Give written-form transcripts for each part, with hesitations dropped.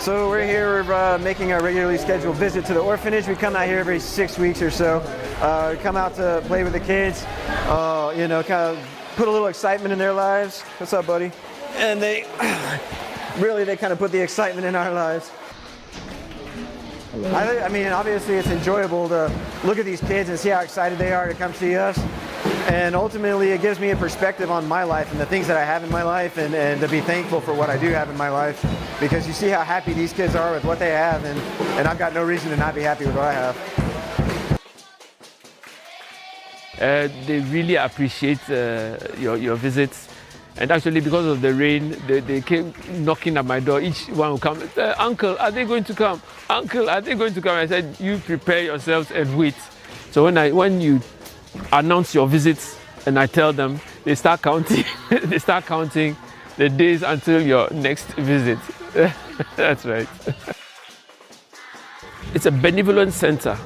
So we're here, we're making our regularly scheduled visit to the orphanage. We come out here every 6 weeks or so. Come out to play with the kids, you know, kind of put a little excitement in their lives. What's up, buddy? And they kind of put the excitement in our lives. I mean, obviously it's enjoyable to look at these kids and see how excited they are to come see us. And ultimately it gives me a perspective on my life and the things that I have in my life, and to be thankful for what I do have in my life, because you see how happy these kids are with what they have, and I've got no reason to not be happy with what I have. They really appreciate your visits. And actually, because of the rain, they came knocking at my door. Each one would come, "Uncle, are they going to come? Uncle, are they going to come?" I said, "You prepare yourselves and wait." So when you announce your visits and I tell them, they start counting. They start counting the days until your next visit. That's right. It's a benevolent center,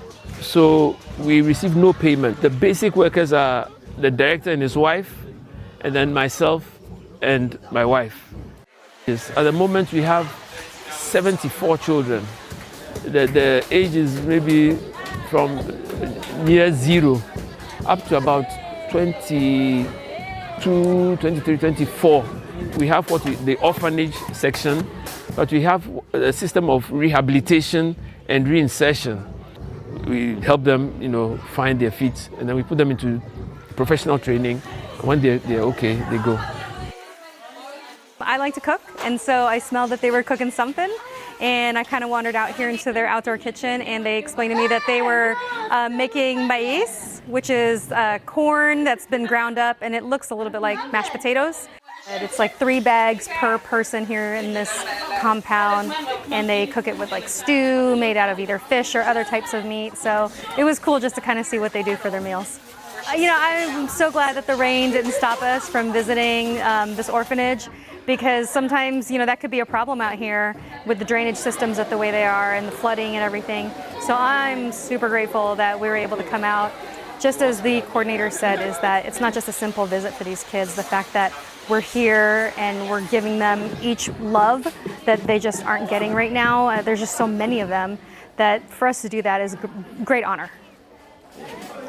so we receive no payment. The basic workers are the director and his wife, and then myself and my wife. At the moment we have 74 children. The age is maybe from near 0 up to about 22, 23, 24. We have the orphanage section, but we have a system of rehabilitation and reinsertion. We help them, you know, find their feet, and then we put them into professional training. When they're okay, they go. I like to cook, and so I smelled that they were cooking something, and I kind of wandered out here into their outdoor kitchen, and they explained to me that they were making maize, which is corn that's been ground up, and it looks a little bit like mashed potatoes. And it's like 3 bags per person here in this compound, and they cook it with like stew made out of either fish or other types of meat. So it was cool just to kind of see what they do for their meals. You know, I'm so glad that the rain didn't stop us from visiting this orphanage, because sometimes, you know, that could be a problem out here with the drainage systems the way they are and the flooding and everything. So I'm super grateful that we were able to come out. Just as the coordinator said, is that it's not just a simple visit for these kids. The fact that we're here and we're giving them each love that they just aren't getting right now. There's just so many of them that for us to do that is a great honor.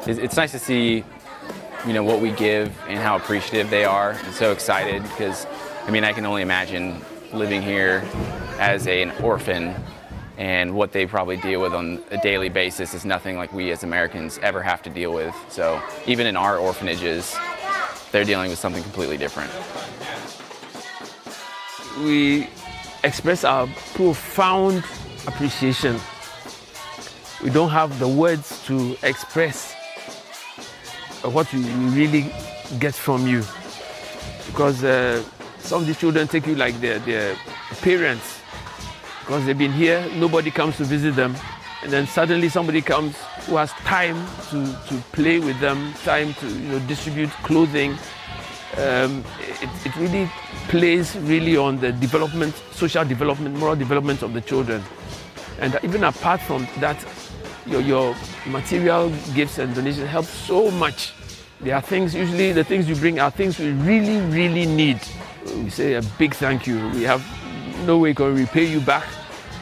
It's nice to see, you know, what we give and how appreciative they are, and so excited, because I mean, I can only imagine living here as an orphan, and what they probably deal with on a daily basis is nothing like we as Americans ever have to deal with. So even in our orphanages, they're dealing with something completely different. We express our profound appreciation. We don't have the words to express what we really get from you, because some of these children take you like their parents, because they've been here, nobody comes to visit them, and then suddenly somebody comes who has time to play with them, time to, you know, distribute clothing. It really plays really on the development, social development, moral development of the children. And even apart from that, your material gifts and donations help so much. There are things, usually the things you bring are things we really, really need. We say a big thank you. We have no way to repay you back,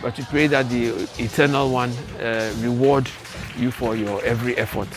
but we pray that the Eternal One reward you for your every effort.